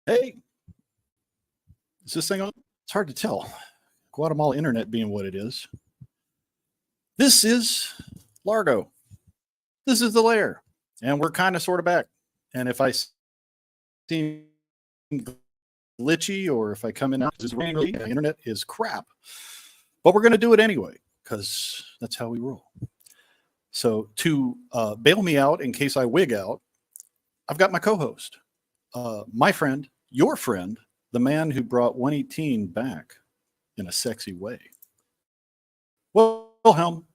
Hey, is this thing on? It's hard to tell. Guatemala internet being what it is. This is Largo. This is the lair. And we're kind of sort of back. And if I seem glitchy or if I come in out, the internet is crap. But we're going to do it anyway because that's how we roll. So to bail me out in case I wig out, I've got my co-host, my friend, your friend, the man who brought 118 back in a sexy way. Wilhelm,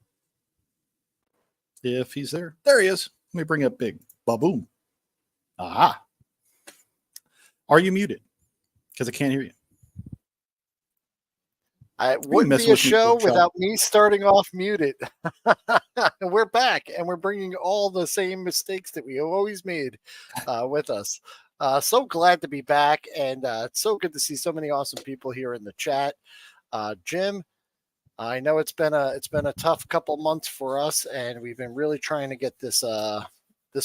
if he's there, there he is. Let me bring up big. Ba-boom. Aha. Are you muted? Because I can't hear you. It wouldn't be a show without me starting off muted. We're back, and we're bringing all the same mistakes that we have always made with us. So glad to be back, and it's so good to see so many awesome people here in the chat. Jim, I know it's been a tough couple months for us, and we've been really trying to get this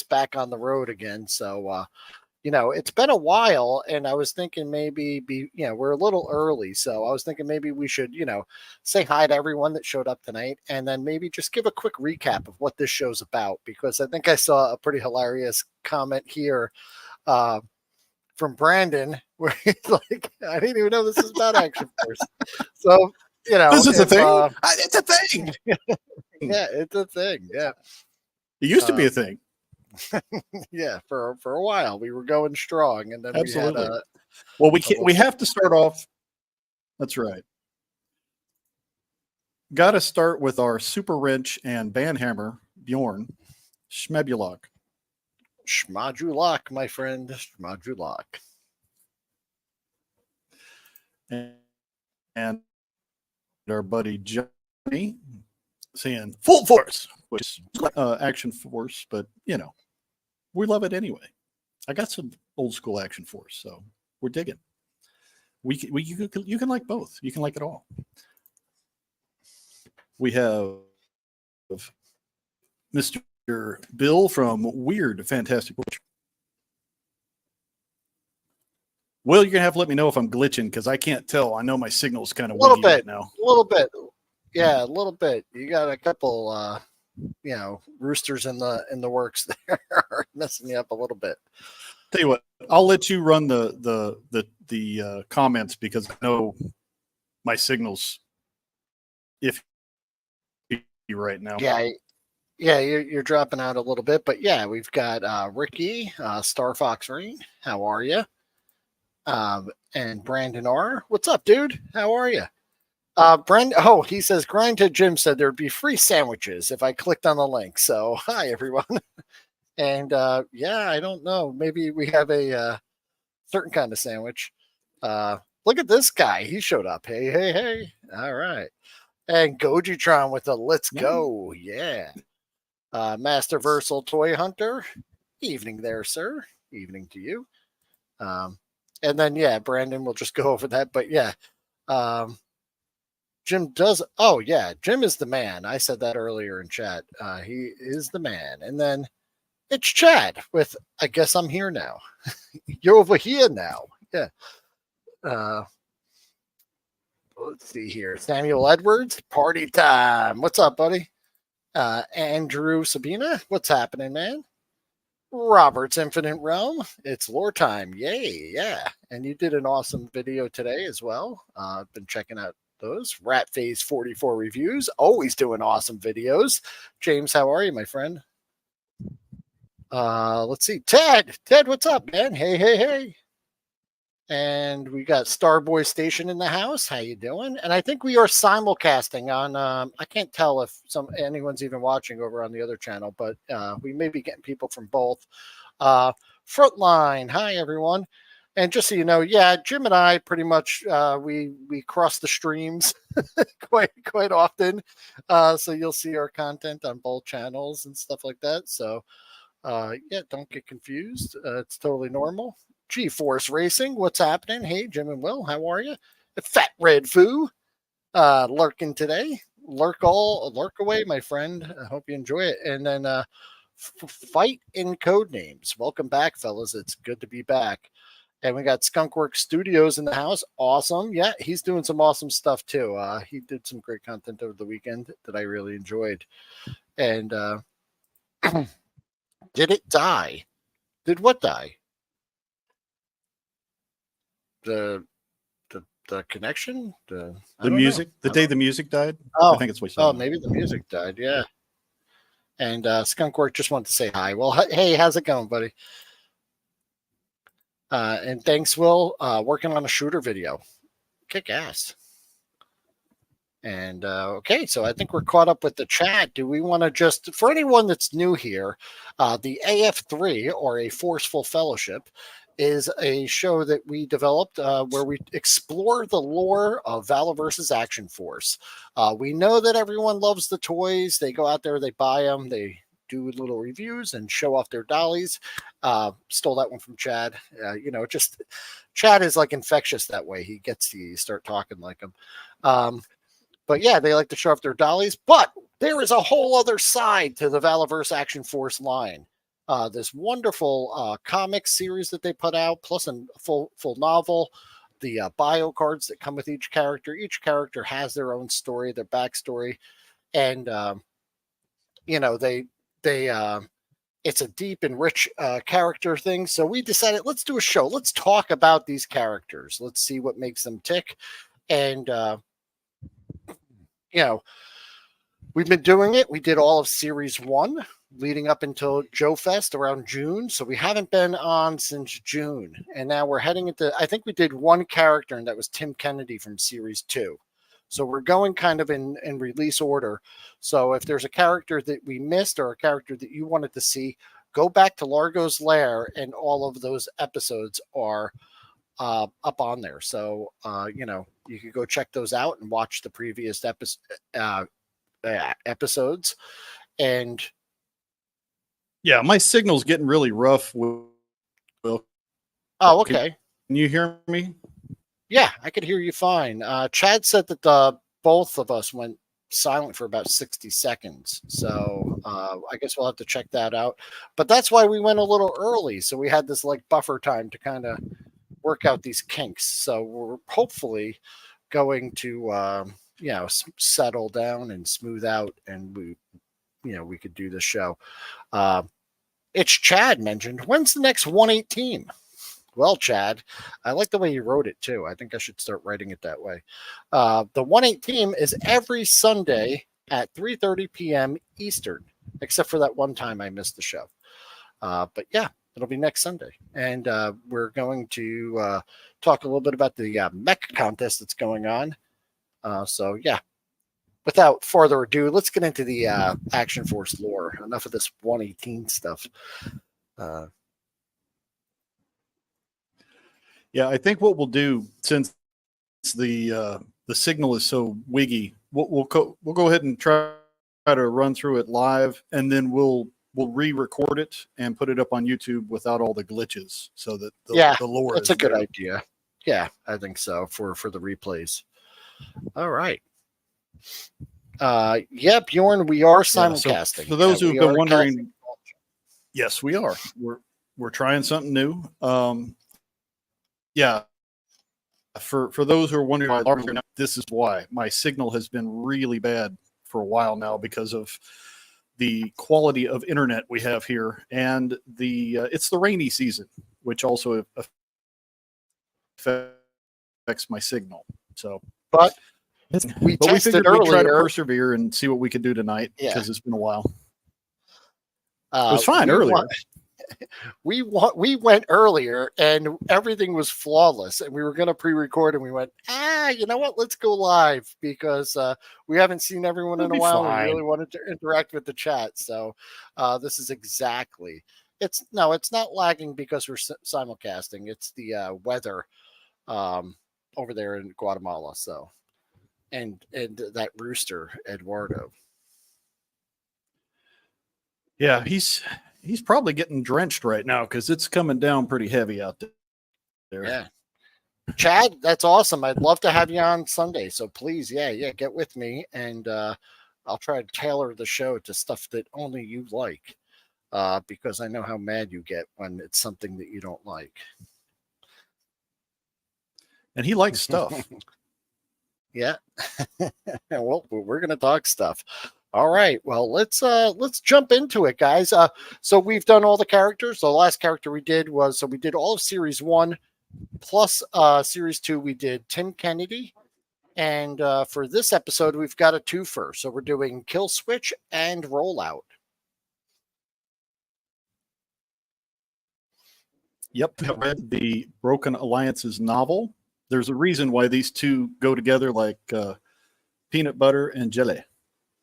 back on the road again. So it's been a while, and I was thinking maybe we're a little early, so I was thinking maybe we should say hi to everyone that showed up tonight, and then maybe just give a quick recap of what this show's about, because I think I saw a pretty hilarious comment here from Brandon where he's like, I didn't even know this is about Action Force. So this is a thing. It's a thing. Yeah, it's a thing. Yeah, it used to be a thing. Yeah, for a while we were going strong, and then absolutely. We have to start off. That's right. Got to start with our super wrench and bandhammer, Bjorn Schmebulok. Schmajulak, my friend, Schmajulak. And our buddy Johnny saying full force, which is Action Force, but we love it anyway. I got some old school Action Force, so we're digging. You can like both. You can like it all. We have Mr. Bill from Weird Fantastic. Will, you're gonna have to let me know if I'm glitching because I can't tell. I know my signal's kind of wiggy right now. A little bit. Yeah, a little bit. You got a couple roosters in the works there messing me up a little bit. Tell you what, I'll let you run the comments because I know my signal's iffy right now. Yeah, you're dropping out a little bit, but yeah, we've got Ricky, Star Fox Rain. How are you? And Brandon R. What's up, dude? How are you? He says Grind to Jim said there'd be free sandwiches if I clicked on the link. So hi everyone. And I don't know. Maybe we have a certain kind of sandwich. Look at this guy. He showed up. Hey. All right. And Gojitron with a let's go. Yeah. Master Versal Toy Hunter. Evening there, sir. Evening to you. And then Brandon will just go over that. But Jim does. Oh yeah, Jim is the man. I said that earlier in chat. He is the man. And then it's Chad with I guess I'm here now. You're over here now. Yeah. Let's see here. Samuel Edwards, party time. What's up, buddy? Andrew Sabina, what's happening, man? Robert's Infinite Realm, it's lore time. Yay, yeah. And you did an awesome video today as well. I've been checking out those. Rat Phase 44 reviews, always doing awesome videos. James, how are you, my friend? Let's see. Ted, what's up, man? Hey. And we got Starboy Station in the house. How you doing? And I think we are simulcasting on. I can't tell if anyone's even watching over on the other channel, but we may be getting people from both. Frontline. Hi everyone. And just so you know, Jim and I pretty much we cross the streams quite often. So you'll see our content on both channels and stuff like that. So don't get confused. It's totally normal. G-Force Racing, what's happening? Hey, Jim and Will, how are you? Fat Red Foo, lurking today. Lurk away, my friend. I hope you enjoy it. And then Fight in Code Names. Welcome back, fellas. It's good to be back. And we got Skunkworks Studios in the house. Awesome. Yeah, he's doing some awesome stuff too. He did some great content over the weekend that I really enjoyed. And did it die? Did what die? The connection? The music? The day the music died? Oh, I think it's what you said. maybe the music died. Yeah. And Skunkwork just wanted to say hi. Well, hey, how's it going, buddy? And thanks, Will. Working on a shooter video. Kick ass. And okay, so I think we're caught up with the chat. Do we want to just, for anyone that's new here, the AF3, or a Forceful Fellowship, is a show that we developed where we explore the lore of Valor versus Action Force. We know that everyone loves the toys. They go out there, they buy them, they do little reviews and show off their dollies. Stole that one from Chad. Just Chad is like infectious that way. He gets you start talking like him. But yeah, they like to show off their dollies. But there is a whole other side to the Valorverse Action Force line. This wonderful comic series that they put out, plus a full novel. The bio cards that come with each character. Each character has their own story, their backstory, and it's a deep and rich character thing. So we decided, let's do a show. Let's talk about these characters. Let's see what makes them tick, and we've been doing it. We did all of Series 1 leading up until Joe Fest around June. So we haven't been on since June. And now we're heading into, I think we did one character, and that was Tim Kennedy from Series 2. So we're going kind of in release order. So if there's a character that we missed or a character that you wanted to see, go back to Largo's Lair, and all of those episodes are up on there. So, you could go check those out and watch the previous episodes. And yeah, my signal's getting really rough. Will. Oh, okay. Can you hear me? Yeah, I could hear you fine. Chad said that both of us went silent for about 60 seconds. So I guess we'll have to check that out. But that's why we went a little early. So we had this like buffer time to kind of work out these kinks. So we're hopefully going to, settle down and smooth out, and we could do the show. It's Chad mentioned. When's the next 118? Well, Chad, I like the way you wrote it too. I think I should start writing it that way. The 118 is every Sunday at 3:30 p.m. Eastern, except for that one time I missed the show. But yeah, it'll be next Sunday. And we're going to talk a little bit about the mech contest that's going on. So yeah, without further ado, let's get into the Action Force lore. Enough of this 118 stuff. Yeah, I think what we'll do, since the signal is so wiggy, we'll go ahead and try to run through it live, and then we'll re-record it and put it up on YouTube without all the glitches, so that the lore that's a good idea. Yeah, I think so for the replays. All right. Bjorn, we are simulcasting. So for those who've been wondering, yes, we are. We're trying something new. For those who are wondering why, this is why my signal has been really bad for a while now, because of the quality of internet we have here, and it's the rainy season, which also affects my signal. So, but we figured we'd try to persevere and see what we could do tonight, because it's been a while. It was fine earlier. We went earlier and everything was flawless, and we were going to pre-record, and we went, you know what? Let's go live, because we haven't seen everyone in a while. We really wanted to interact with the chat. So this is exactly. It's not lagging because we're simulcasting. It's the weather over there in Guatemala. So, and that rooster, Eduardo. Yeah, he's probably getting drenched right now, because it's coming down pretty heavy out there. Yeah. Chad, that's awesome. I'd love to have you on Sunday. So please, get with me, and I'll try to tailor the show to stuff that only you like, because I know how mad you get when it's something that you don't like. And he likes stuff. Yeah. Well, we're going to talk stuff. All right. Well, let's jump into it, guys. So we've done all the characters. The last character we did was, so we did all of series 1 plus series 2. We did Tim Kennedy. And for this episode, we've got a twofer. So we're doing Kill-Switch and Rollout. Yep. I read the Broken Alliances novel. There's a reason why these two go together like peanut butter and jelly.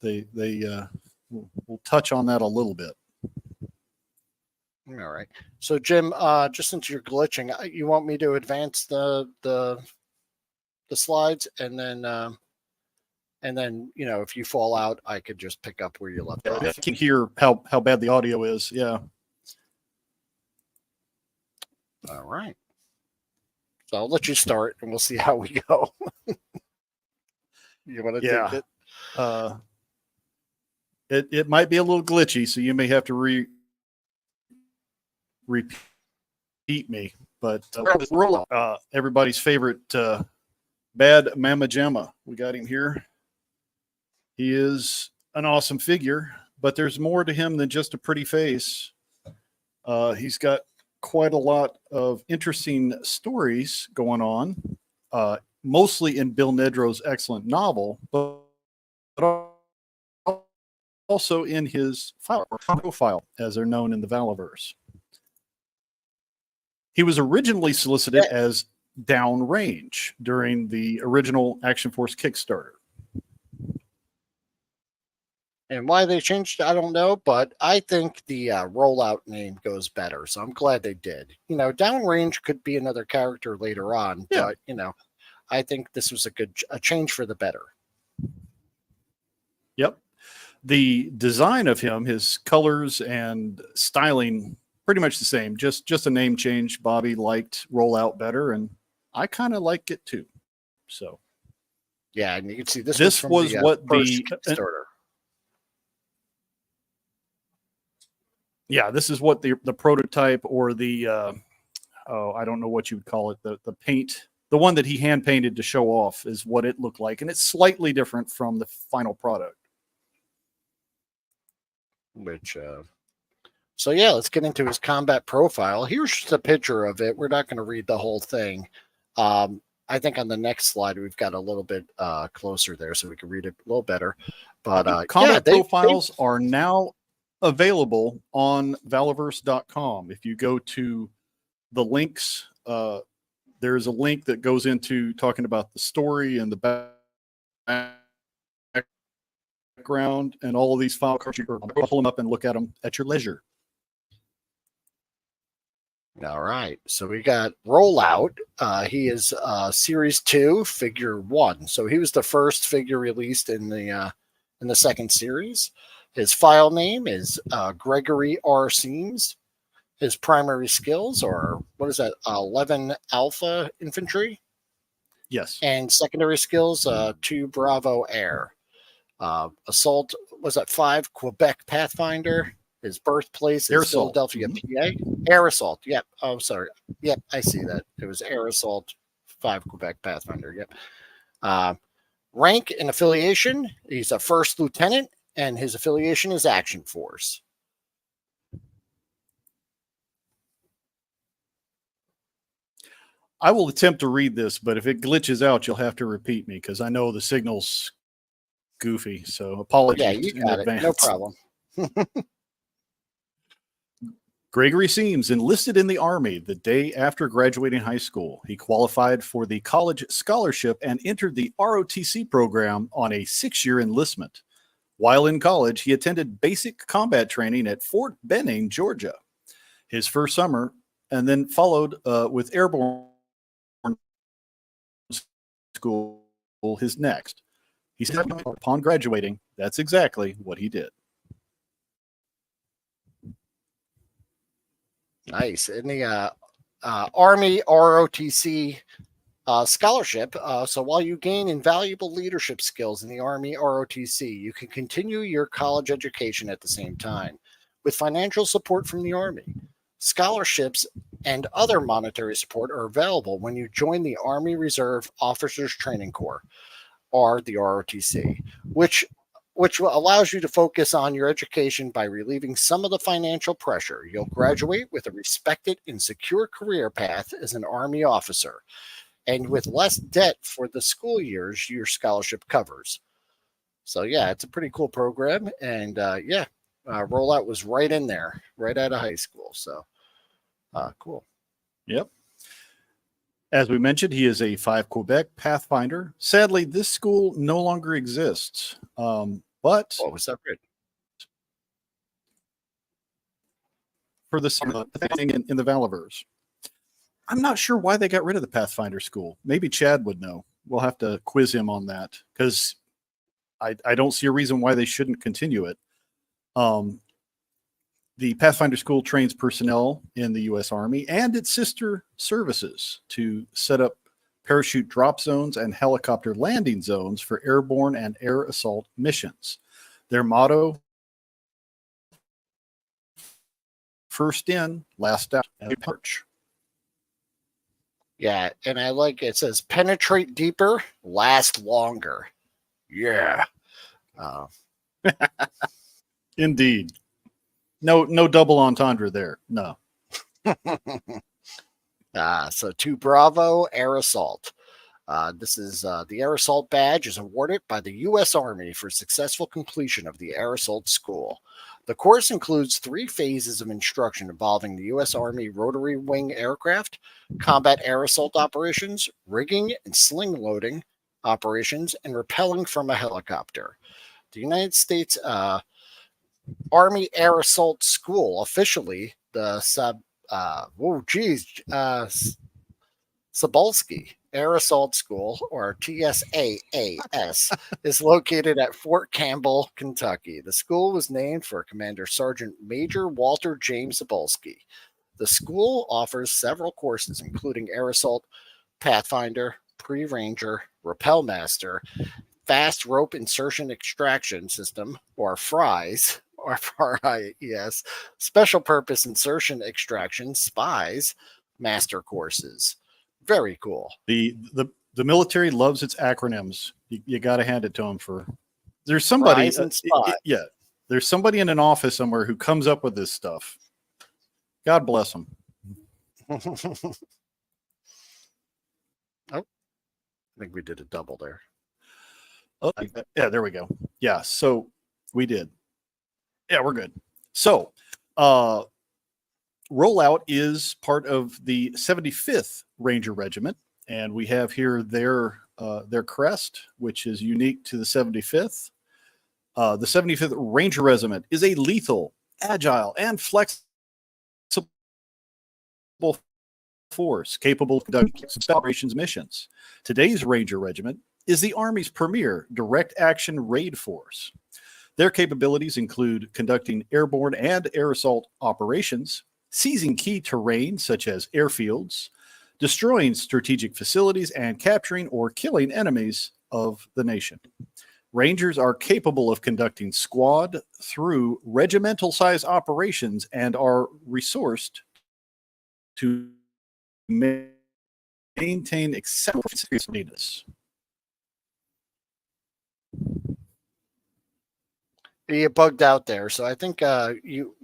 We'll touch on that a little bit. All right. So Jim, just since you're glitching, you want me to advance the slides, and then if you fall out, I could just pick up where you left off. I can hear how bad the audio is. Yeah. All right. So I'll let you start, and we'll see how we go. You want to take it? It might be a little glitchy, so you may have to repeat me. But everybody's favorite Bad Mama Jamma. We got him here. He is an awesome figure, but there's more to him than just a pretty face. He's got quite a lot of interesting stories going on, mostly in Bill Nedro's excellent novel, but also in his profile, as they're known in the Valaverse. He was originally solicited as Downrange during the original Action Force Kickstarter. And why they changed, I don't know, but I think the Rollout name goes better. So I'm glad they did. Downrange could be another character later on, but I think this was a change for the better. Yep. The design of him, his colors and styling, pretty much the same. Just a name change. Bobby liked Rollout better, and I kind of like it too. So, yeah, and you can see this was what the Kickstarter. Yeah, this is what the prototype, or the I don't know what you would call it, the paint, the one that he hand painted to show off, is what it looked like, and it's slightly different from the final product. So yeah, let's get into his combat profile. Here's just a picture of it. We're not going to read the whole thing. I think on the next slide we've got a little bit closer there, so we can read it a little better. But combat profiles are now available on Valaverse.com. If you go to the links, there's a link that goes into talking about the story and the background and all of these file cards. You can pull them up and look at them at your leisure. All right, so we got Rollout. He is Series 2, Figure 1. So he was the first figure released in the second series. His file name is Gregory R. Seams. His primary skills are, 11 Alpha Infantry? Yes. And secondary skills, 2 Bravo Air. Assault, 5 Quebec Pathfinder. His birthplace is Philadelphia, PA. Air Assault, yep. Oh, sorry. Yep, I see that. It was Air Assault, 5 Quebec Pathfinder, yep. Rank and affiliation, he's a first lieutenant, and his affiliation is Action Force. I will attempt to read this, but if it glitches out, you'll have to repeat me, because I know the signal's goofy. So apologies. Yeah, you got it. No problem. Gregory Seams enlisted in the Army the day after graduating high school. He qualified for the college scholarship and entered the ROTC program on a 6-year enlistment. While in college, he attended basic combat training at Fort Benning, Georgia, his first summer, and then followed with airborne school his next. He said upon graduating, that's exactly what he did. Nice. In the Army ROTC scholarship, so while you gain invaluable leadership skills in the Army ROTC, you can continue your college education at the same time with financial support from the Army. Scholarships and other monetary support are available when you join the Army Reserve Officers Training Corps, or the ROTC, which allows you to focus on your education by relieving some of the financial pressure. You'll graduate with a respected and secure career path as an Army officer, and with less debt for the school years your scholarship covers. So yeah, it's a pretty cool program, and Rollout was right in there, right out of high school. So cool. Yep. As we mentioned, he is a 5 Quebec Pathfinder. Sadly, this school no longer exists. But what was that? For the thing in the Valivers, I'm not sure why they got rid of the Pathfinder school. Maybe Chad would know. We'll have to quiz him on that, because I don't see a reason why they shouldn't continue it. The Pathfinder School trains personnel in the U.S. Army and its sister services to set up parachute drop zones and helicopter landing zones for airborne and air assault missions. Their motto, first in, last out, and perch. Yeah, and I like it says penetrate deeper, last longer. Yeah. Indeed. No double entendre there. No. So 2 Bravo Air Assault. This is the Air Assault badge is awarded by the U.S. Army for successful completion of the Air Assault School. The course includes 3 phases of instruction involving the U.S. Army rotary wing aircraft, combat air assault operations, rigging and sling loading operations, and repelling from a helicopter. The United States Army Air Assault School, officially the Cebulski Air Assault School, or TSAAS, is located at Fort Campbell, Kentucky. The school was named for Commander Sergeant Major Walter James Cebulski. The school offers several courses, including Air Assault, Pathfinder, Pre-Ranger, Rappel Master, Fast Rope Insertion Extraction System, or FRIES, or FRIES, Special Purpose Insertion Extraction, SPIES, Master courses. Very cool. The military loves its acronyms. You got to hand it to them. There's somebody, there's somebody in an office somewhere who comes up with this stuff. God bless them. Oh, I think we did a double there. Oh, yeah, there we go. Yeah, so we did. Yeah, we're good. So, Rollout is part of the 75th Ranger Regiment, and we have here their crest, which is unique to the 75th. The 75th Ranger Regiment is a lethal, agile, and flexible force capable of conducting operations missions. Today's Ranger Regiment is the Army's premier direct action raid force. Their capabilities include conducting airborne and air assault operations, seizing key terrain such as airfields, destroying strategic facilities, and capturing or killing enemies of the nation. Rangers are capable of conducting squad through regimental size operations and are resourced to maintain exceptional readiness. You bugged out there, so I think you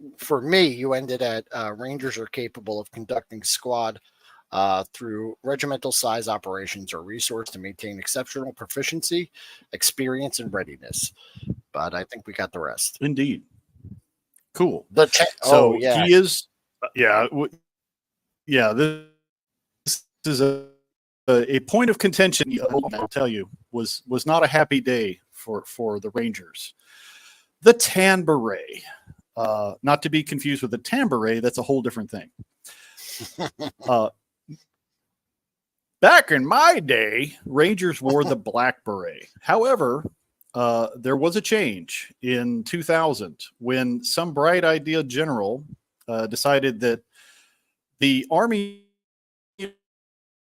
ended at Rangers are capable of conducting squad through regimental size operations or resource to maintain exceptional proficiency, experience, and readiness. But I think we got the rest. Indeed. Cool. He is, this is a point of contention. I'll tell you, was not a happy day for the Rangers. The tan beret, not to be confused with the tambouret. That's a whole different thing. Back in my day, Rangers wore the black beret. However, there was a change in 2000 when some bright idea general decided that the Army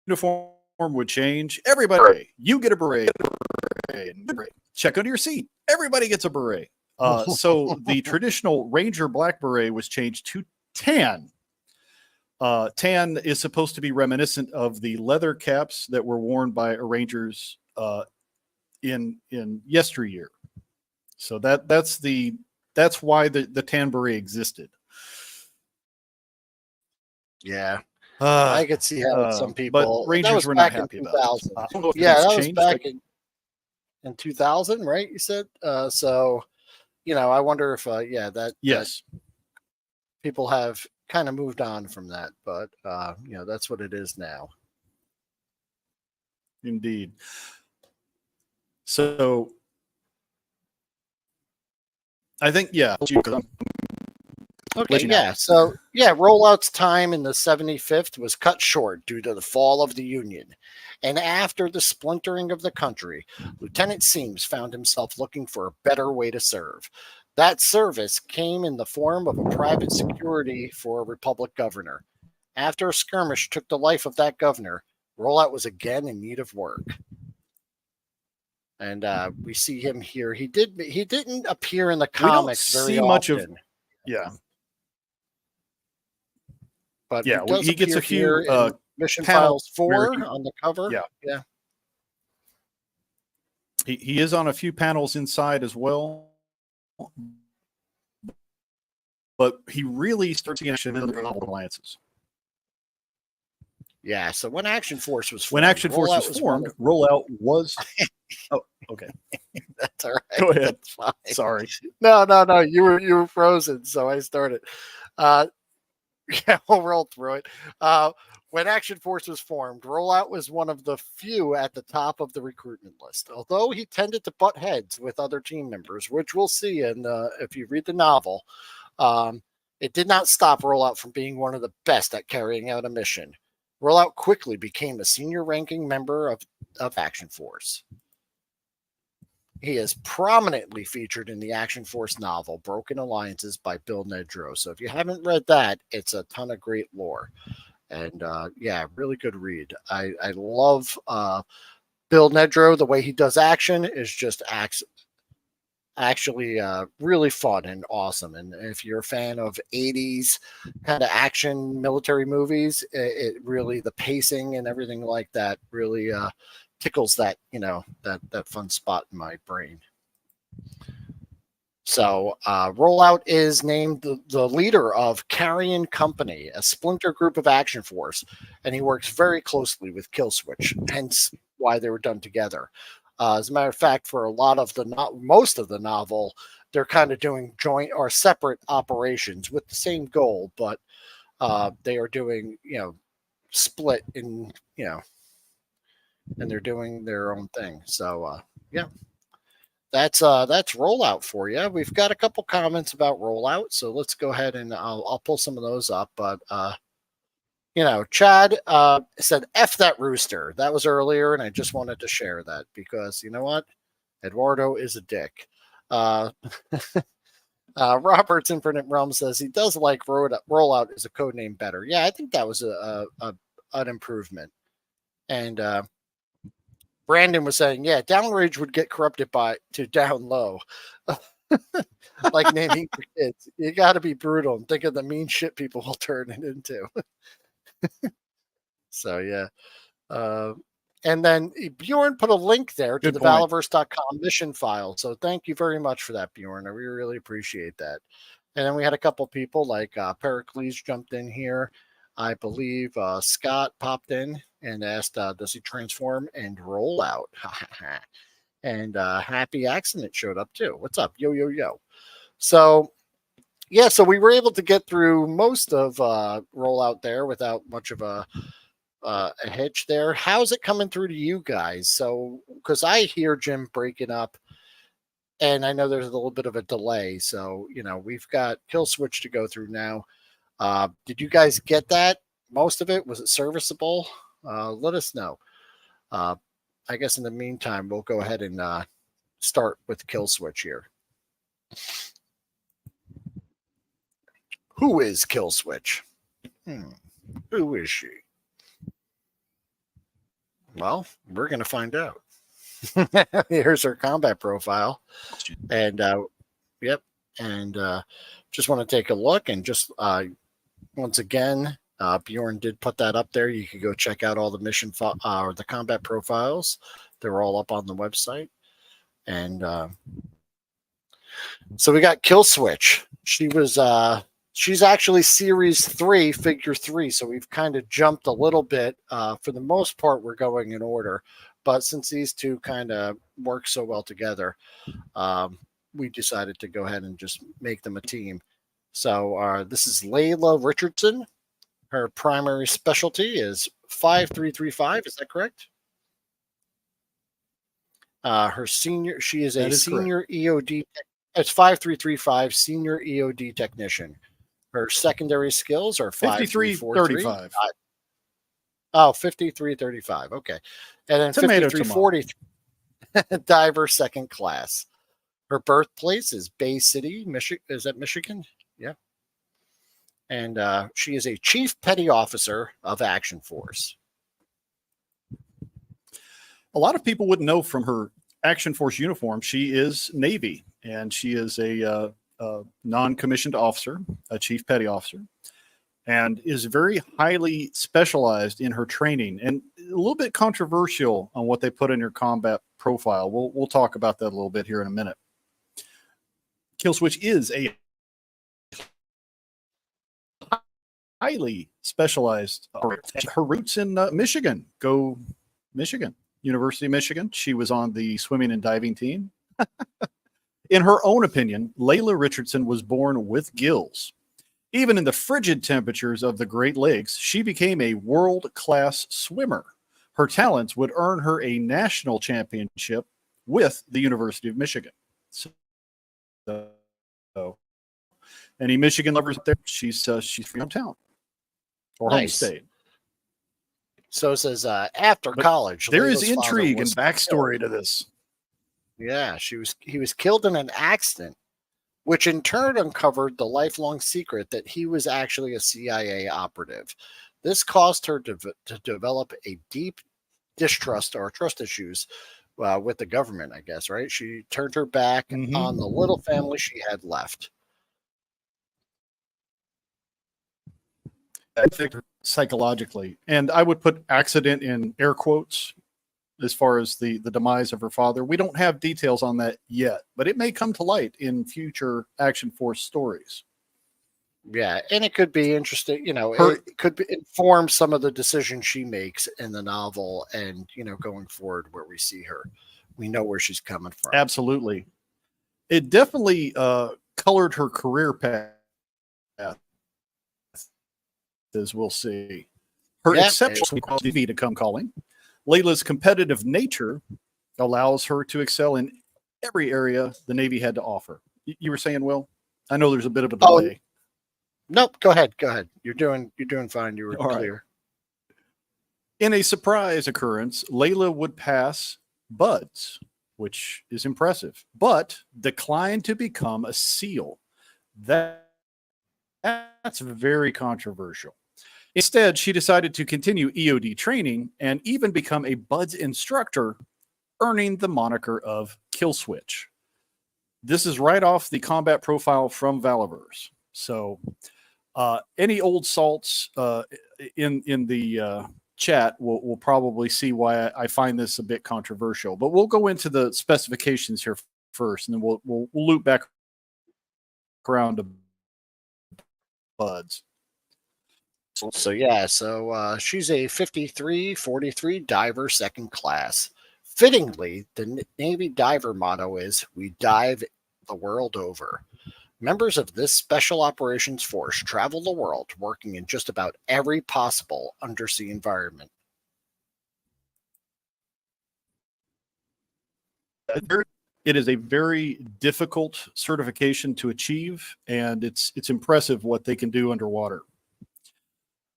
uniform would change. Everybody, you get a beret. Check under your seat. Everybody gets a beret. So the traditional Ranger black beret was changed to tan. Tan is supposed to be reminiscent of the leather caps that were worn by arrangers in yesteryear. So that's why the tan beret existed. Yeah. I could see how some people. But Rangers were not happy about it. I don't know if that was back in 2000, right? You said so. I wonder if that people have kind of moved on from that, but that's what it is now. Indeed. So I think Okay, yeah. So, Rollout's time in the 75th was cut short due to the fall of the Union. And after the splintering of the country, Lieutenant Seams found himself looking for a better way to serve. That service came in the form of a private security for a Republic governor. After a skirmish took the life of that governor, Rollout was again in need of work. And we see him here. He didn't appear in the comics very often. But he gets a few Mission Files 4 on the cover. Yeah. He is on a few panels inside as well. But he really starts to get into the alliances. Yeah, so when Action Force was formed, Rollout was oh, okay. That's all right. Go ahead. That's fine. Sorry. No. You were frozen, so I started. We'll roll through it. When Action Force was formed, Rollout was one of the few at the top of the recruitment list. Although he tended to butt heads with other team members, which we'll see if you read the novel, it did not stop Rollout from being one of the best at carrying out a mission. Rollout quickly became a senior-ranking member of Action Force. He is prominently featured in the Action Force novel, Broken Alliances by Bill Nedrow. So if you haven't read that, it's a ton of great lore. And really good read. I love Bill Nedrow. The way he does action is just actually really fun and awesome. And if you're a fan of 80s kind of action military movies, it really, the pacing and everything like that really tickles that, that fun spot in my brain. So Rollout is named the leader of Carrion Company, a splinter group of Action Force, and he works very closely with Kill-Switch, hence why they were done together. As a matter of fact, for a lot of most of the novel, they're kind of doing joint or separate operations with the same goal, but they are doing, split in, and they're doing their own thing. So, that's Rollout for you. We've got a couple comments about Rollout, so let's go ahead and I'll pull some of those up. But Chad said, "F that rooster." That was earlier, and I just wanted to share that because you know what, Eduardo is a dick. Robert's Infinite Realm says he does like Rollout as a code name better. Yeah, I think that was an improvement. And Brandon was saying, yeah, downrange would get corrupted to down low. Like naming your kids. You got to be brutal and think of the mean shit people will turn it into. So, yeah. And then Bjorn put a link there to the Valorverse.com mission file. So thank you very much for that, Bjorn. I really appreciate that. And then we had a couple people like Pericles jumped in here. I believe Scott popped in and asked, does he transform and roll out? And Happy Accident showed up too. What's up? Yo. So, yeah, so we were able to get through most of Rollout there without much of a hitch there. How's it coming through to you guys? So, because I hear Jim breaking up, and I know there's a little bit of a delay. So, we've got Kill-Switch to go through now. Did you guys get that? Most of it? Was it serviceable? Let us know. I guess in the meantime, we'll go ahead and start with Kill-Switch here. Who is Kill-Switch? Who is she? Well, we're going to find out. Here's her combat profile. And, yep. And just want to take a look and just once again, Bjorn did put that up there. You could go check out all the mission or the combat profiles. They're all up on the website. And so we got Kill-Switch. She's actually Series 3, Figure 3. So we've kind of jumped a little bit. For the most part, we're going in order. But since these two kind of work so well together, we decided to go ahead and just make them a team. So this is Layla Richardson. Her primary specialty is 5335. Is that correct? She is a senior correct. EOD. It's 5335, senior EOD technician. Her secondary skills are 5335. 5335. Okay. And then 5343, diver second class. Her birthplace is Bay City, Michigan. Is that Michigan? Yeah. And she is a chief petty officer of Action Force. A lot of people wouldn't know from her Action Force uniform, she is Navy, and she is a non-commissioned officer, a chief petty officer, and is very highly specialized in her training, and a little bit controversial on what they put in her combat profile. We'll talk about that a little bit here in a minute. Kill-Switch is a highly specialized. Her roots in Michigan. Go Michigan. University of Michigan. She was on the swimming and diving team. In her own opinion, Layla Richardson was born with gills. Even in the frigid temperatures of the Great Lakes, she became a world-class swimmer. Her talents would earn her a national championship with the University of Michigan. So any Michigan lovers up there, she's from hometown or home state. So it says after college, there is intrigue and backstory to this. Yeah, he was killed in an accident, which in turn uncovered the lifelong secret that he was actually a CIA operative. This caused her to develop a deep distrust or trust issues with the government, I guess, right? She turned her back on the little family she had left. I think psychologically, and I would put accident in air quotes as far as the demise of her father. We don't have details on that yet, but it may come to light in future Action Force stories. Yeah, and it could be interesting, it could inform some of the decisions she makes in the novel and, going forward where we see her. We know where she's coming from. Absolutely. It definitely colored her career path, as we'll see. Her exceptional quality to come calling. Layla's competitive nature allows her to excel in every area the Navy had to offer. You were saying, Will? I know there's a bit of a delay. Nope. Go ahead. You're doing fine. You were clear. Right. In a surprise occurrence, Layla would pass BUDS, which is impressive, but declined to become a SEAL. That's very controversial. Instead, she decided to continue EOD training and even become a BUDS instructor, earning the moniker of Kill-Switch. This is right off the combat profile from Valiverse. So any old salts in the chat will probably see why I find this a bit controversial. But we'll go into the specifications here first, and then we'll loop back around to BUDS. So she's a 5343 diver second class. Fittingly, the Navy diver motto is, "We dive the world over." Members of this special operations force travel the world working in just about every possible undersea environment. It is a very difficult certification to achieve, and it's impressive what they can do underwater.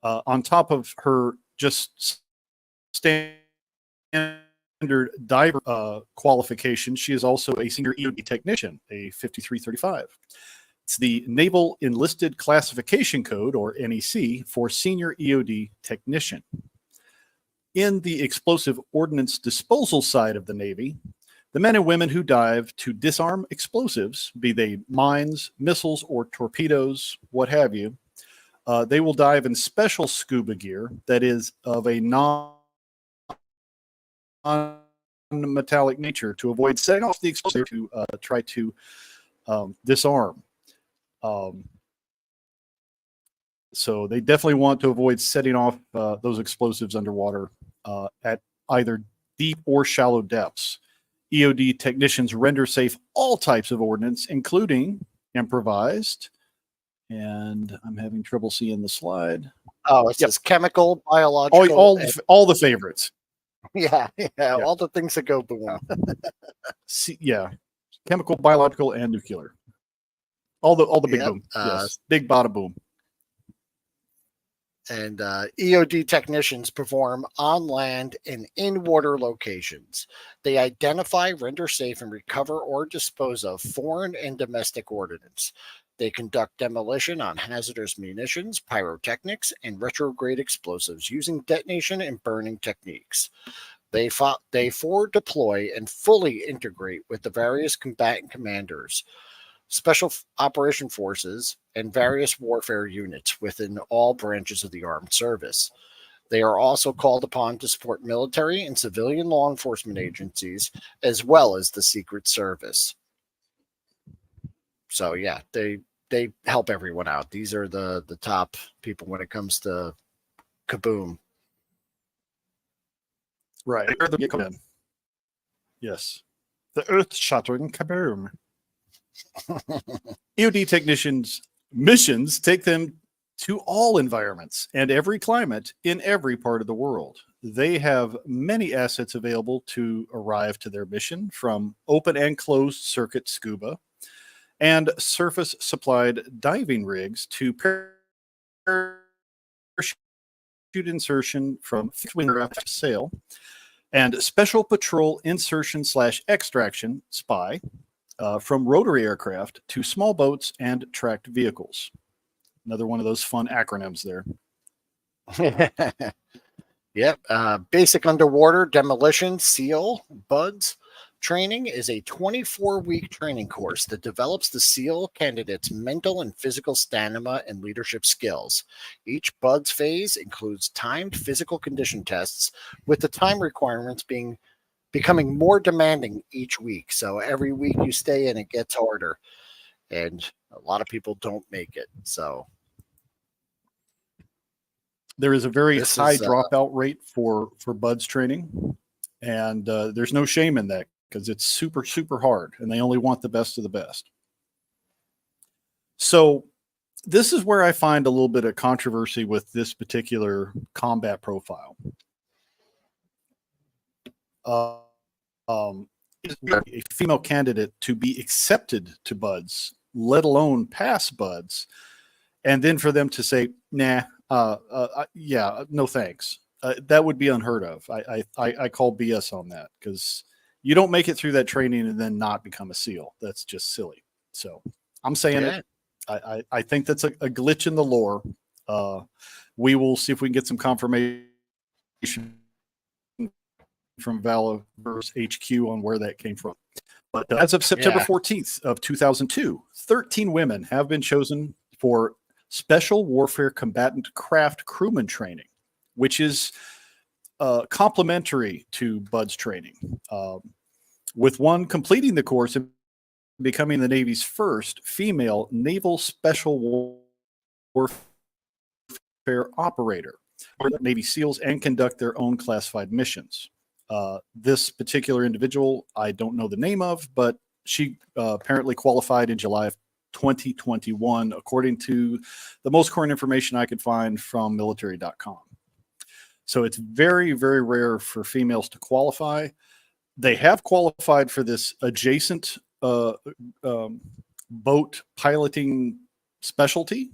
On top of her just standard diver qualification, she is also a senior EOD technician, a 5335. It's the Naval Enlisted Classification Code, or NEC, for senior EOD technician. In the explosive ordnance disposal side of the Navy, the men and women who dive to disarm explosives, be they mines, missiles, or torpedoes, what have you, They will dive in special scuba gear that is of a non-metallic nature to avoid setting off the explosive to try to disarm. So they definitely want to avoid setting off those explosives underwater at either deep or shallow depths. EOD technicians render safe all types of ordnance, including improvised. And I'm having trouble seeing the slide. Oh, it says chemical, biological. All the favorites. Yeah, all the things that go boom. Chemical, biological, and nuclear. All the big boom. Yes, big bada boom. And EOD technicians perform on land and in water locations. They identify, render safe, and recover or dispose of foreign and domestic ordnance. They conduct demolition on hazardous munitions, pyrotechnics, and retrograde explosives using detonation and burning techniques. They forward deploy and fully integrate with the various combatant commanders, special operation forces, and various warfare units within all branches of the armed service. They are also called upon to support military and civilian law enforcement agencies, as well as the Secret Service. So yeah, they help everyone out. These are the top people when it comes to kaboom. Right. Yes. The earth-shattering kaboom. EOD technicians' missions take them to all environments and every climate in every part of the world. They have many assets available to arrive to their mission, from open and closed circuit scuba and surface supplied diving rigs to parachute insertion from fixed wing aircraft to sail, and special patrol insertion / extraction SPY from rotary aircraft to small boats and tracked vehicles. Another one of those fun acronyms there. Yep. Basic underwater demolition, SEAL, BUDS training is a 24-week training course that develops the SEAL candidates' mental and physical stamina and leadership skills. Each BUDS phase includes timed physical condition tests, with the time requirements becoming more demanding each week. So every week you stay in, it gets harder, and a lot of people don't make it. So there is a very high dropout rate for BUDS training, and there's no shame in that because it's super, super hard, and they only want the best of the best. So this is where I find a little bit of controversy with this particular combat profile. Is a female candidate to be accepted to BUDS, let alone pass BUDS, and then for them to say, nah, yeah, no thanks. That would be unheard of. I call BS on that, because you don't make it through that training and then not become a SEAL. That's just silly. So I'm saying it. I think that's a glitch in the lore. We will see if we can get some confirmation from Valaverse HQ on where that came from. But as of September 14th of 2002, 13 women have been chosen for Special Warfare Combatant Craft Crewman Training, which is complementary to BUDS training, with one completing the course and becoming the Navy's first female naval special warfare operator, where the Navy SEALs and conduct their own classified missions. This particular individual, I don't know the name of, but she apparently qualified in July of 2021, according to the most current information I could find from military.com. So it's very, very rare for females to qualify. They have qualified for this adjacent boat piloting specialty,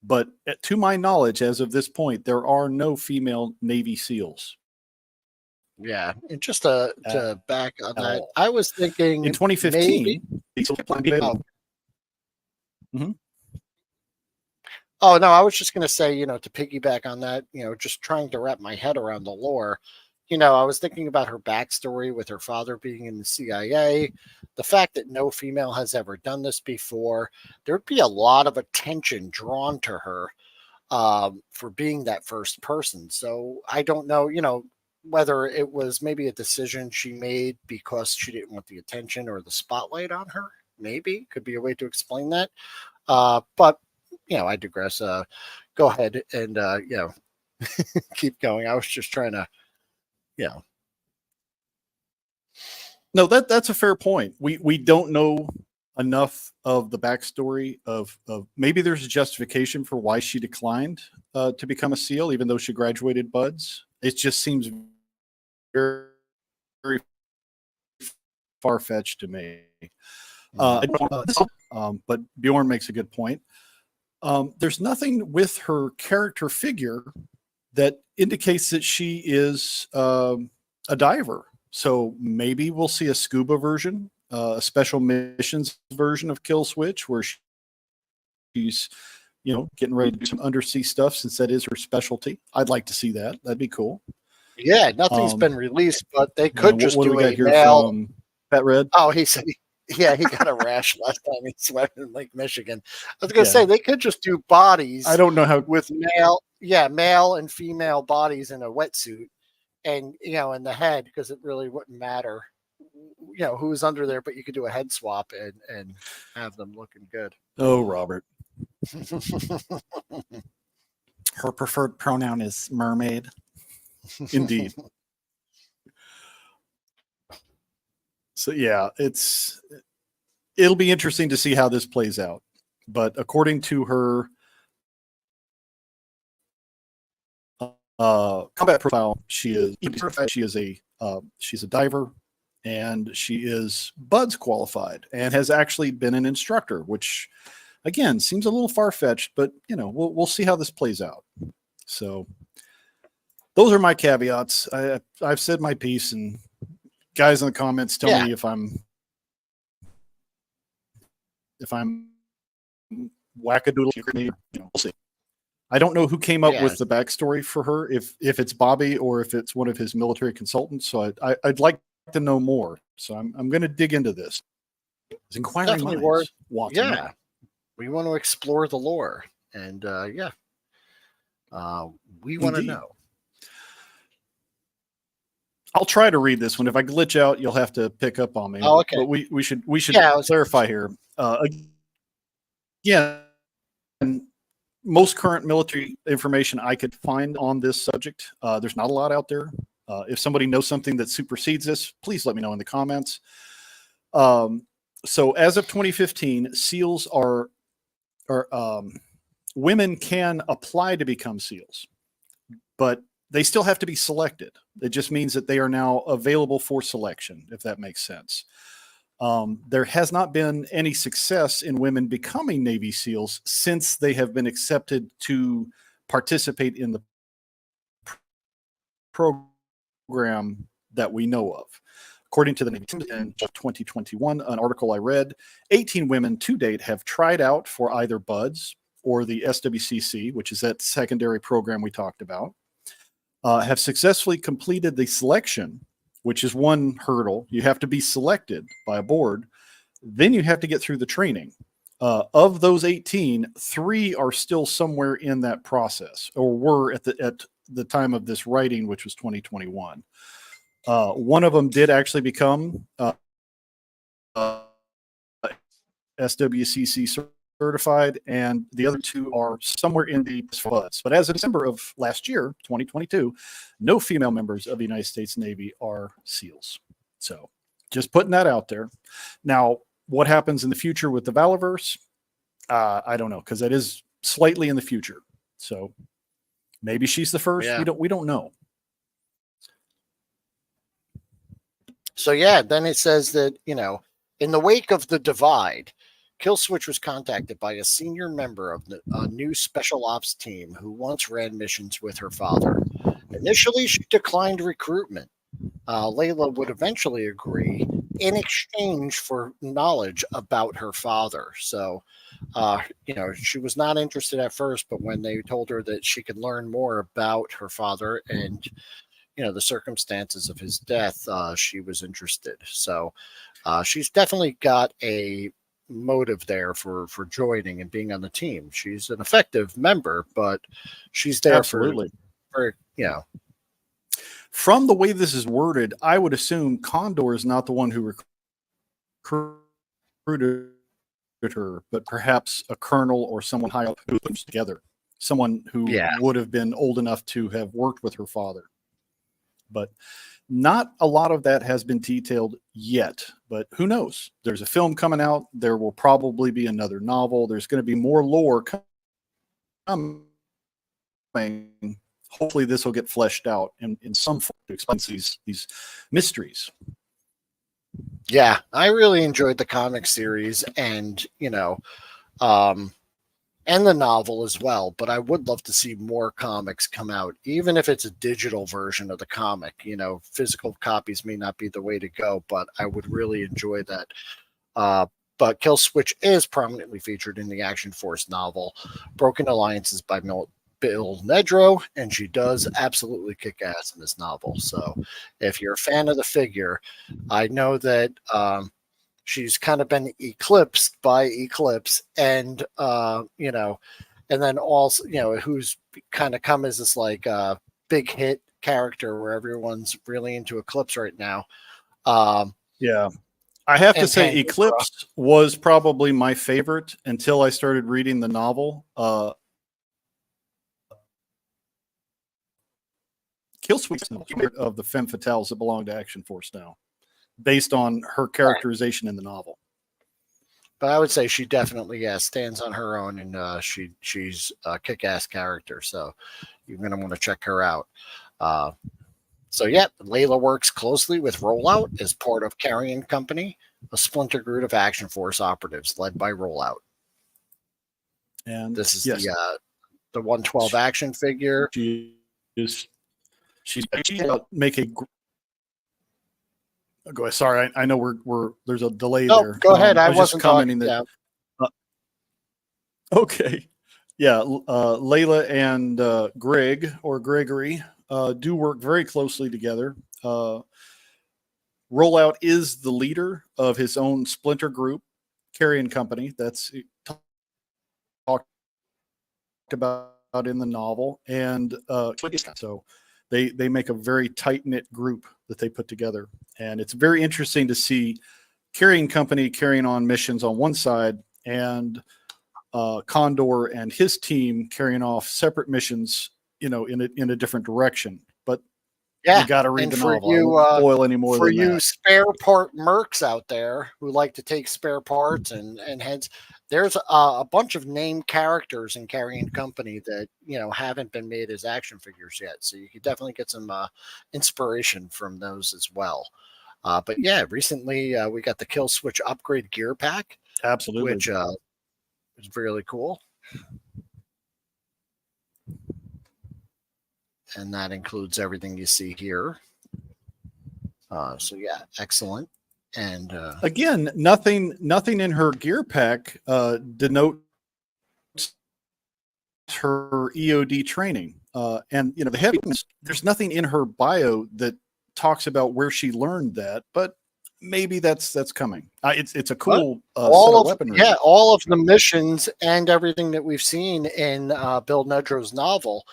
but to my knowledge, as of this point, there are no female Navy SEALs. Yeah, and just to back on that, I was thinking in 2015. Oh no, I was just going to say, to piggyback on that, just trying to wrap my head around the lore. I was thinking about her backstory with her father being in the CIA, the fact that no female has ever done this before. There'd be a lot of attention drawn to her for being that first person. So I don't know, whether it was maybe a decision she made because she didn't want the attention or the spotlight on her. Maybe could be a way to explain that. But I digress. Go ahead and keep going. I was just trying to, No, that's a fair point. We don't know enough of the backstory of maybe there's a justification for why she declined to become a SEAL, even though she graduated BUDS. It just seems very, very far-fetched to me. But Bjorn makes a good point. There's nothing with her character figure that indicates that she is a diver. So maybe we'll see a scuba version, a special missions version of Kill-Switch, where she's, getting ready to do some undersea stuff, since that is her specialty. I'd like to see that. That'd be cool. Yeah, nothing's been released, but they could just what do we got a here male. From Pat Red. Oh, he said he got a rash last time he swam in Lake Michigan. I was going to say they could just do bodies. I don't know how with male and female bodies in a wetsuit, and in the head, because it really wouldn't matter, who's under there. But you could do a head swap and have them looking good. Oh, Robert. Her preferred pronoun is mermaid. Indeed. So yeah, it'll be interesting to see how this plays out. But according to her combat profile, she's a diver, and she is BUDS qualified and has actually been an instructor, which again seems a little far-fetched, but we'll see how this plays out. So those are my caveats. I've said my piece, and guys in the comments tell me if I'm wackadoodle. We'll see. I don't know who came up with the backstory for her, if it's Bobby or if it's one of his military consultants. So I'd like to know more. So I'm going to dig into this. It's inquiring definitely minds. Yeah, we want to explore the lore, and we want to know. I'll try to read this one. If I glitch out, you'll have to pick up on me. Oh, okay. But we should clarify here. Most current military information I could find on this subject. There's not a lot out there. If somebody knows something that supersedes this, please let me know in the comments. So as of 2015, SEALs are women can apply to become SEALs, but they still have to be selected. It just means that they are now available for selection, if that makes sense. There has not been any success in women becoming Navy SEALs since they have been accepted to participate in the program that we know of. According to the Navy in 2021, an article I read, 18 women to date have tried out for either BUDS or the SWCC, which is that secondary program we talked about, have successfully completed the selection, which is one hurdle. You have to be selected by a board. Then you have to get through the training. Of those 18, 3 are still somewhere in that process, or were at the time of this writing, which was 2021. One of them did actually become SWCC certified, and the other 2 are somewhere in the BUDS. But as of December of last year, 2022, no female members of the United States Navy are SEALs. So just putting that out there. Now, what happens in the future with the Valiverse? I don't know, because that is slightly in the future. So maybe she's the first. Yeah. We don't know. So then it says that, in the wake of the divide, Kill-Switch was contacted by a senior member of a new special ops team who once ran missions with her father. Initially, she declined recruitment. Layla would eventually agree in exchange for knowledge about her father. So, she was not interested at first, but when they told her that she could learn more about her father and, the circumstances of his death, she was interested. So she's definitely got a motive there for joining and being on the team. She's an effective member, but she's there Absolutely. for you know. From the way this is worded, I would assume Condor is not the one who recruited her, but perhaps a colonel or someone high up who put them together. Someone who would have been old enough to have worked with her father. But not a lot of that has been detailed yet, but who knows? There's a film coming out. There will probably be another novel. There's going to be more lore coming. Hopefully this will get fleshed out in some form to explain these mysteries. Yeah, I really enjoyed the comic series and, and the novel as well, but I would love to see more comics come out, even if it's a digital version of the comic. Physical copies may not be the way to go, but I would really enjoy that. But Kill-Switch is prominently featured in the Action Force novel, Broken Alliances by Bill Nedro, and she does absolutely kick ass in this novel. So if you're a fan of the figure, I know that she's kind of been eclipsed by Eclipse, and and then also who's kind of come as this like big hit character where everyone's really into Eclipse right now. Yeah, I have to say Eclipse was probably my favorite until I started reading the novel. Kill-Switch of the femme fatales that belong to Action Force now, based on her characterization in the novel. But I would say she definitely stands on her own, and she's a kick-ass character. So you're going to want to check her out. So Layla works closely with Rollout as part of Carrion Company, a splinter group of Action Force operatives led by Rollout. And this is the 112 action figure. She's make a. Go. Sorry, I know we're there's a delay there. Go ahead. I wasn't just commenting that. Okay, Layla and Greg or Gregory do work very closely together. Rollout is the leader of his own splinter group, Carrion Company. That's talked about in the novel, and so. They make a very tight-knit group that they put together. And it's very interesting to see Carrion Company carrying on missions on one side and Condor and his team carrying off separate missions, in a different direction. But you got to read the novel. I won't spoil any more for than you that. Spare part mercs out there who like to take spare parts and heads, there's a bunch of named characters in Carrion Company that haven't been made as action figures yet. So you could definitely get some inspiration from those as well. But recently we got the Kill-Switch upgrade gear pack. Absolutely, which is really cool. And that includes everything you see here. Excellent. And again, nothing in her gear pack denotes her EOD training. And the heaviness, there's nothing in her bio that talks about where she learned that, but maybe that's coming. It's a cool all of weaponry. All of the missions and everything that we've seen in Bill Nedro's novel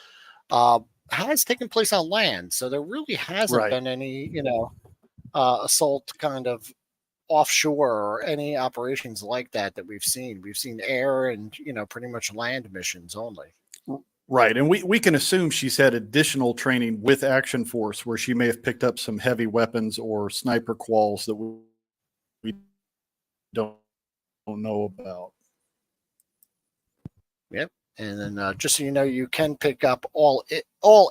has taken place on land, so there really hasn't been any assault kind of offshore or any operations like that we've seen. We've seen air and pretty much land missions only. Right, and we can assume she's had additional training with Action Force where she may have picked up some heavy weapons or sniper quals that we don't know about. Yep. And then just so you know, you can pick up all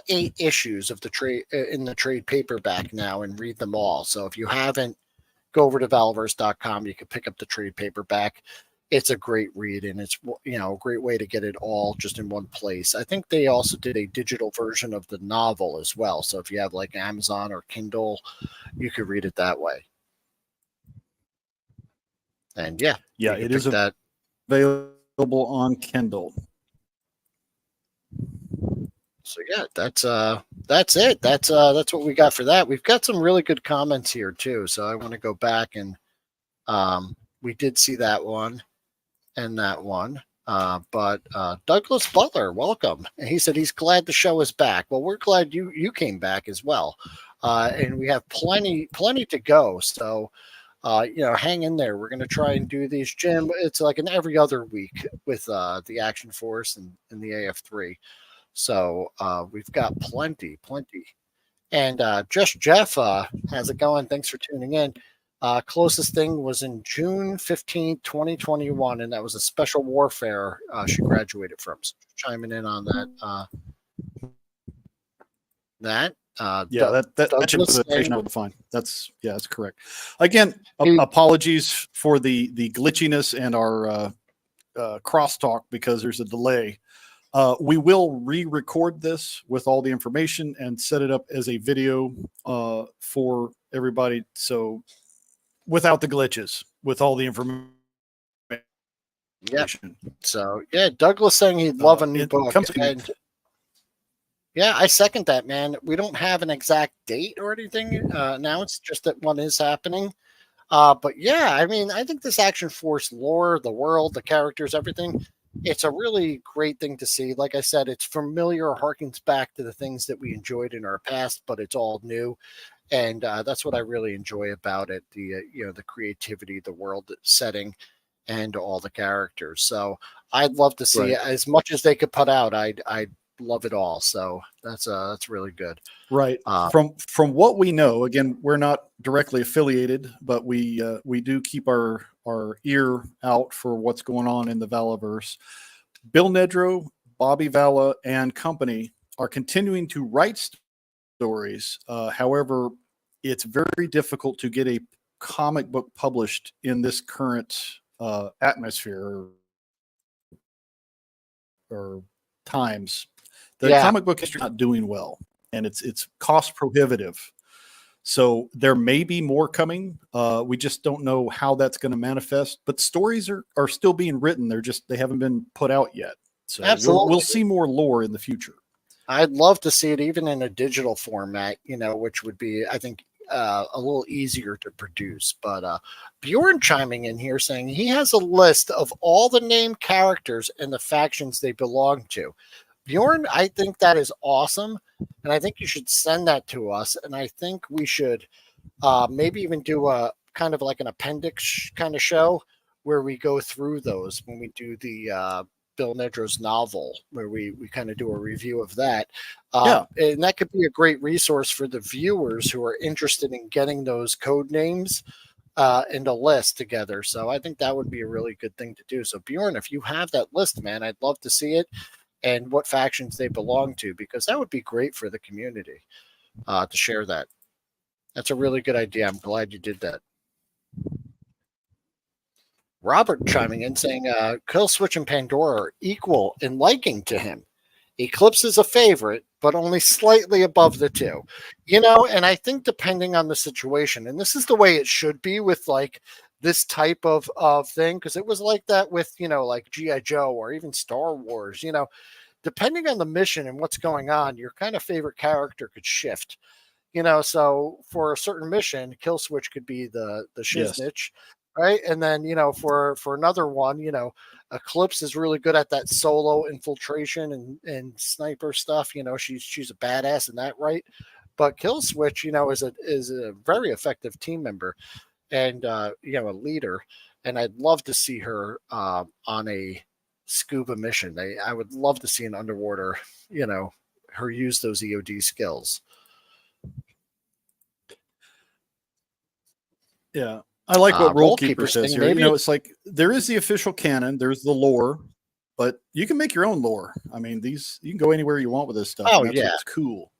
8 issues of the trade in the trade paperback now and read them all. So if you haven't, go over to Valverse.com. You can pick up the trade paperback. It's a great read, and it's a great way to get it all just in one place. I think they also did a digital version of the novel as well. So if you have like Amazon or Kindle, you could read it that way. And it is available on Kindle. So that's it. That's what we got for that. We've got some really good comments here too. So I want to go back and we did see that one and that one. But Douglas Butler, welcome. And he said he's glad the show is back. Well, we're glad you came back as well. And we have plenty to go. So, hang in there. We're going to try and do these, Jim. It's like an every other week with the Action Force and the AF3. So we've got plenty. And just Jeff, how's it going? Thanks for tuning in. Closest thing was in June 15th, 2021, and that was a special warfare she graduated from. So chiming in on that. That should be fine. That's correct. Again, apologies for the glitchiness and our crosstalk because there's a delay. We will re-record this with all the information and set it up as a video for everybody. So without the glitches, with all the information. Yeah. So Douglas saying he'd love a new book. Yeah, I second that, man. We don't have an exact date or anything now. It's just that one is happening. But yeah, I mean, I think this Action Force lore, the world, the characters, everything, it's a really great thing to see. Like I said, it's familiar, harkens back to the things that we enjoyed in our past, but it's all new. And that's what I really enjoy about it. The creativity, the world setting, and all the characters. So I'd love to see it. As much as they could put out. I'd love it all. So that's really good. Right. From what we know, again, we're not directly affiliated, but we do keep our ear out for what's going on in the Valaverse. Bill Nedro, Bobby Vala, and company are continuing to write stories. However, it's very difficult to get a comic book published in this current atmosphere or times. The comic book industry is not doing well, and it's cost prohibitive. So there may be more coming. We just don't know how that's going to manifest. But stories are still being written. They haven't been put out yet. So we'll see more lore in the future. I'd love to see it even in a digital format, which would be, I think, a little easier to produce. But Bjorn chiming in here saying he has a list of all the named characters and the factions they belong to. Bjorn, I think that is awesome, and I think you should send that to us. And I think we should maybe even do a kind of like an appendix kind of show where we go through those when we do the Bill Nedro's novel, where we kind of do a review of that. And that could be a great resource for the viewers who are interested in getting those code names and a list together. So I think that would be a really good thing to do. So Bjorn, if you have that list, man, I'd love to see it and what factions they belong to, because that would be great for the community to share that. That's a really good idea. I'm glad you did that. Robert chiming in saying Kill-Switch and Pandora are equal in liking to him. Eclipse is a favorite, but only slightly above the two. And I think depending on the situation, and this is the way it should be with like this type of thing, because it was like that with, like G.I. Joe or even Star Wars, depending on the mission and what's going on, your kind of favorite character could shift. So for a certain mission, Kill-Switch could be the shiznitch. Right. And then, for another one, Eclipse is really good at that solo infiltration and sniper stuff. She's a badass in that, right? But Kill-Switch, is a very effective team member and, a leader. And I'd love to see her on a scuba mission. I would love to see an underwater, her use those EOD skills. Yeah. I like what Rollkeeper says here. It's like there is the official canon, there's the lore, but you can make your own lore. I mean, you can go anywhere you want with this stuff. Oh, yeah. It's cool.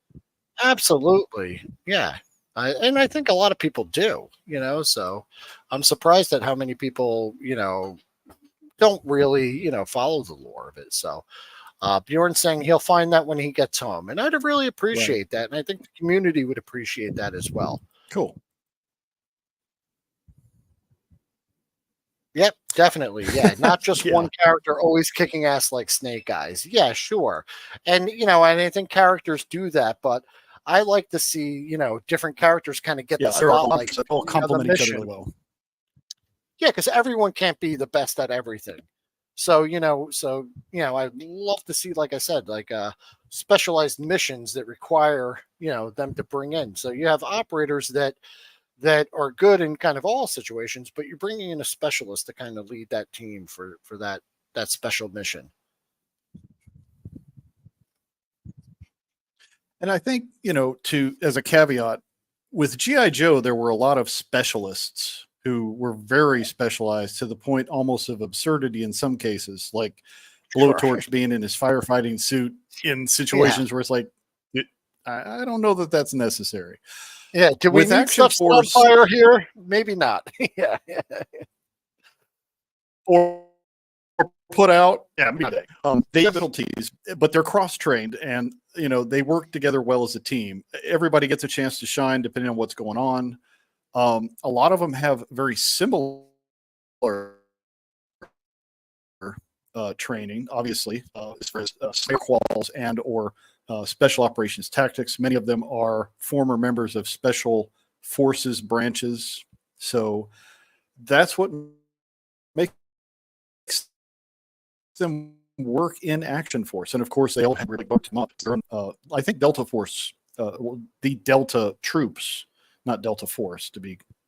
Absolutely. Yeah. And I think a lot of people do, so I'm surprised at how many people, don't really, follow the lore of it. So Bjorn saying he'll find that when he gets home. And I'd really appreciate that. And I think the community would appreciate that as well. Cool. Yep, definitely. Yeah, not just one character always kicking ass like Snake Eyes. Yeah, sure. And, and I think characters do that, but I like to see, different characters kind of get the spotlight. All complement each other well. Yeah, because everyone can't be the best at everything. So, I'd love to see, like I said, like specialized missions that require, them to bring in. So you have operators that are good in kind of all situations, but you're bringing in a specialist to kind of lead that team for that special mission. And I think, as a caveat, with G.I. Joe, there were a lot of specialists who were very specialized to the point almost of absurdity in some cases, like Blowtorch being in his firefighting suit in situations where it's like, I don't know that that's necessary. Yeah. Do we need stuff on fire here? Maybe not. Yeah. Or put out. Yeah. They have abilities, but they're cross-trained and, they work together well as a team. Everybody gets a chance to shine depending on what's going on. A lot of them have very similar training, obviously, as far as quals and or special operations tactics. Many of them are former members of special forces branches. So that's what makes them work in Action Force. And of course, they all have really booked them up. I think Delta Force, the Delta troops, not Delta Force,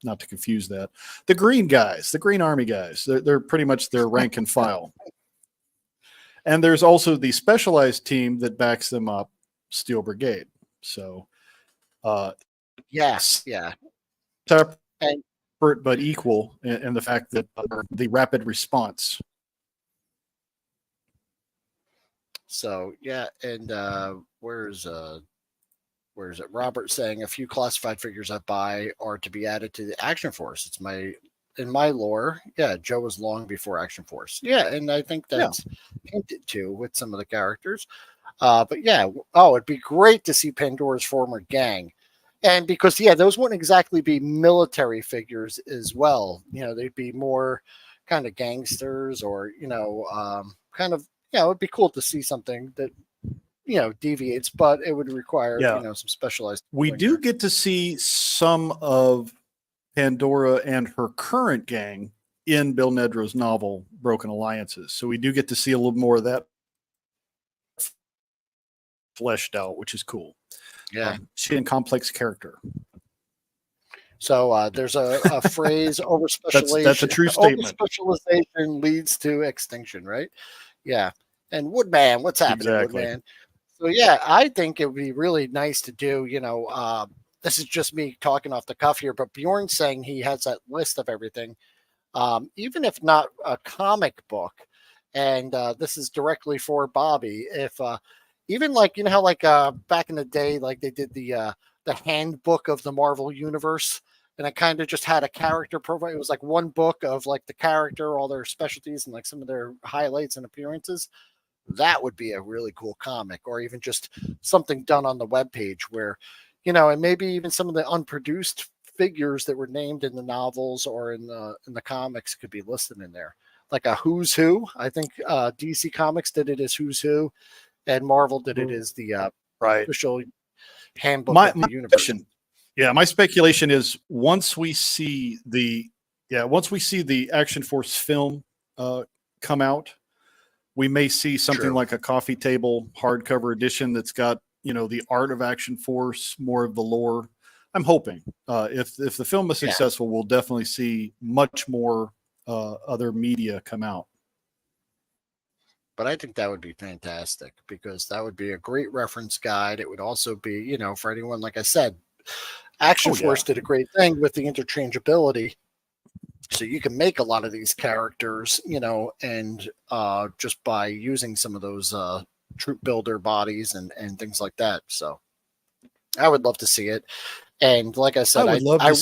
not to confuse that. The green guys, the Green Army guys, they're pretty much their rank and file. And there's also the specialized team that backs them up, Steel Brigade. So, yes, separate but equal in the fact that the rapid response. So yeah, and where's it? Robert saying a few classified figures I buy are to be added to the Action Force. It's in my lore. Yeah, Joe was long before Action Force. Yeah, and I think that's hinted to with some of the characters. But yeah, it'd be great to see Pandora's former gang. And because, those wouldn't exactly be military figures as well. They'd be more kind of gangsters or, kind of, it'd be cool to see something that, deviates, but it would require, some specialized. We do get to see some of Pandora and her current gang in Bill Nedro's novel, Broken Alliances. So we do get to see a little more of that fleshed out, which is cool. Yeah. She's a complex character. So there's a phrase, over specialization. That's a true statement. Over specialization leads to extinction, right? Yeah. And Woodman, what's happening, exactly. Woodman? So yeah, I think it would be really nice to do, this is just me talking off the cuff here, but Bjorn's saying he has that list of everything, even if not a comic book. And this is directly for Bobby. If even like, how back in the day, like they did the handbook of the Marvel Universe, and it kind of just had a character profile. It was like one book of like the character, all their specialties, and like some of their highlights and appearances. That would be a really cool comic, or even just something done on the webpage where, and maybe even some of the unproduced figures that were named in the novels or in the comics could be listed in there, like a Who's Who. I think DC Comics did it as Who's Who, and Marvel did it as the official handbook of the universe. My speculation is once we see the Action Force film come out, we may see something like a coffee table hardcover edition that's got, the art of Action Force, more of the lore. I'm hoping if the film is successful, we'll definitely see much more other media come out. But I think that would be fantastic because that would be a great reference guide. It would also be, for anyone, like I said, Action Force did a great thing with the interchangeability. So you can make a lot of these characters, and just by using some of those troop builder bodies and things like that. So I would love to see it. And like I said, I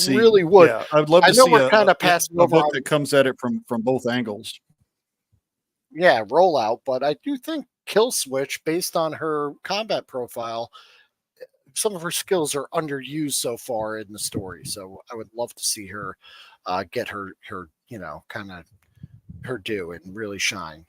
really would. Yeah, I would love to see we're kind of passing a book that comes at it from both angles. Yeah, Rollout. But I do think Kill-Switch, based on her combat profile, some of her skills are underused so far in the story. So I would love to see her get her kind of her due and really shine.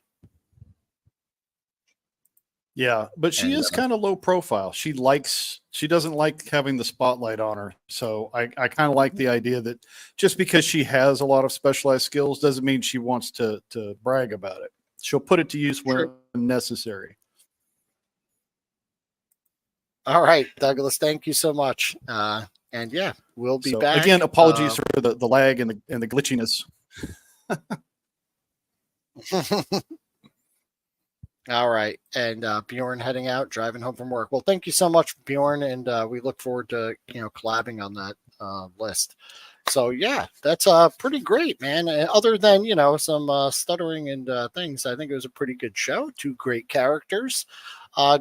Yeah, but she is kind of low profile. She doesn't like having the spotlight on her. So I kind of like the idea that just because she has a lot of specialized skills doesn't mean she wants to brag about it. She'll put it to use when necessary. All right, Douglas, thank you so much. And yeah, we'll be back. Again, apologies for the lag and the glitchiness. All right. And Bjorn heading out, driving home from work. Well, thank you so much, Bjorn. And we look forward to, collabing on that list. So, yeah, that's pretty great, man. Other than, some stuttering and things, I think it was a pretty good show. 2 great characters.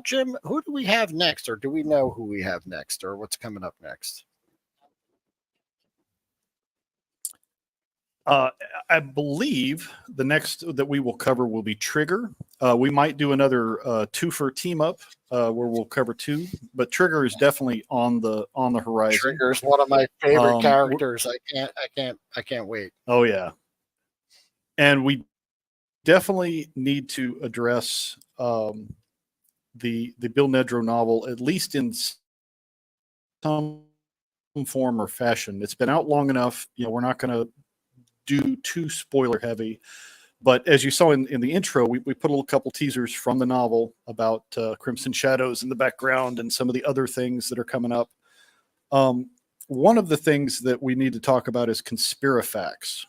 Jim, who do we have next? Or do we know who we have next or what's coming up next? I believe the next that we will cover will be Trigger. We might do another 2-for team up where we'll cover 2, but Trigger is definitely on the horizon. Trigger is one of my favorite characters. I can't wait. Oh yeah, and we definitely need to address the Bill Nedro novel, at least in some form or fashion. It's been out long enough. We're not going to do too spoiler heavy, but as you saw in the intro, we put a couple teasers from the novel about Crimson Shadows in the background and some of the other things that are coming up. One of the things that we need to talk about is Conspirafax.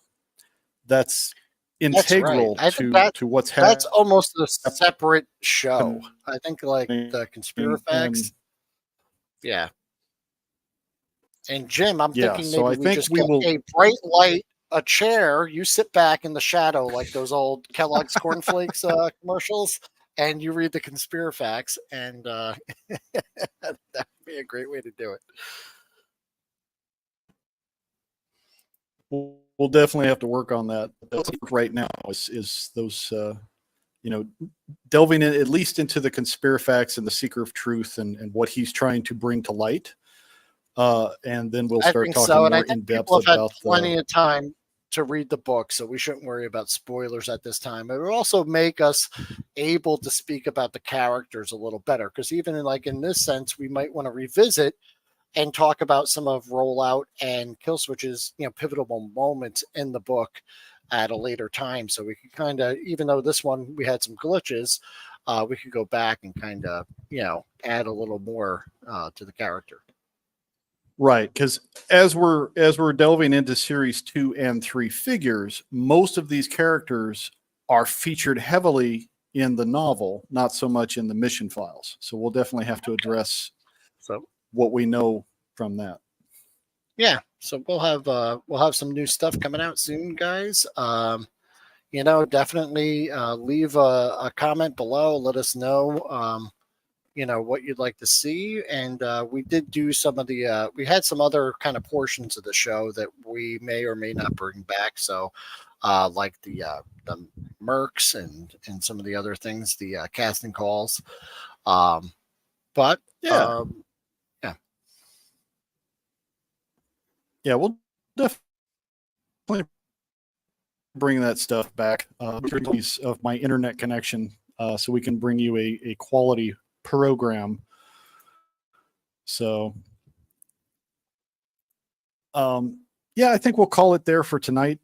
That's integral to what's happening. That's almost a separate show. I think like the Conspirafax. Yeah. And Jim, I'm thinking maybe we just get a bright light, a chair, you sit back in the shadow like those old Kellogg's cornflakes commercials, and you read the Conspirafax, and that would be a great way to do it. We'll definitely have to work on that. Right now is those delving in at least into the Conspirafax and the Seeker of Truth and what he's trying to bring to light. And then we'll start talking more in depth about plenty of time to read the book, so we shouldn't worry about spoilers at this time. It will also make us able to speak about the characters a little better, because even in this sense, we might want to revisit and talk about some of Rollout and Kill-Switch's pivotal moments in the book at a later time. So we could kind of, even though this one we had some glitches, we could go back and kind of add a little more to the character. Right, because as we're delving into series 2 and 3 figures, most of these characters are featured heavily in the novel, not so much in the mission files. So we'll definitely have to address what we know from that. Yeah, so we'll have some new stuff coming out soon, guys. Definitely leave a comment below. Let us know. What you'd like to see. And we did do some of the, we had some other kind of portions of the show that we may or may not bring back. So like the Mercs and some of the other things, the casting calls. But yeah. Yeah, we'll definitely bring that stuff back of my internet connection so we can bring you a quality program. So yeah, I think we'll call it there for tonight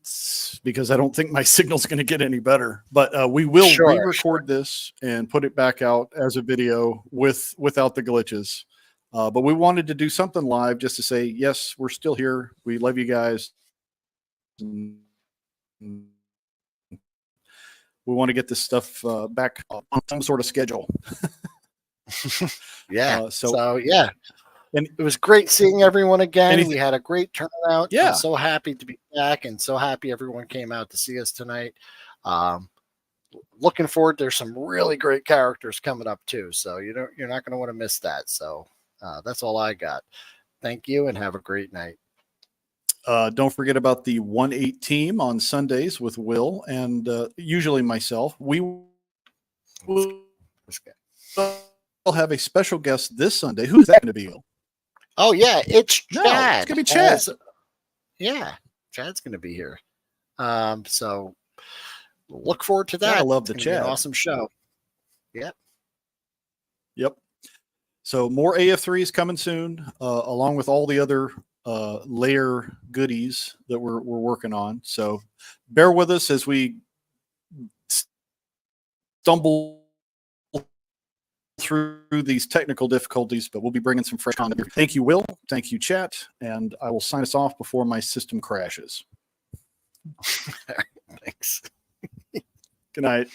because I don't think my signal's going to get any better, but we will re-record this and put it back out as a video without the glitches. But we wanted to do something live just to say, yes, we're still here. We love you guys. We want to get this stuff back on some sort of schedule. Yeah. So yeah, and it was great seeing everyone again. We had a great turnout. Yeah. I'm so happy to be back and so happy everyone came out to see us tonight. Looking forward. There's some really great characters coming up too. So you're not going to want to miss that. So that's all I got. Thank you and have a great night. Don't forget about the 1-8 team on Sundays with Will and usually myself. We will have a special guest this Sunday. Who's that going to be? Oh, yeah, it's Chad. It's going to be Chad. Yeah, Chad's going to be here. So look forward to that. I love the Chad. Awesome show. Yep. Yep. So more AF3s coming soon, along with all the other layer goodies that we're working on. So bear with us as we stumble through these technical difficulties, but we'll be bringing some fresh content. Thank you, Will. Thank you, chat. And I will sign us off before my system crashes. Thanks. Good night.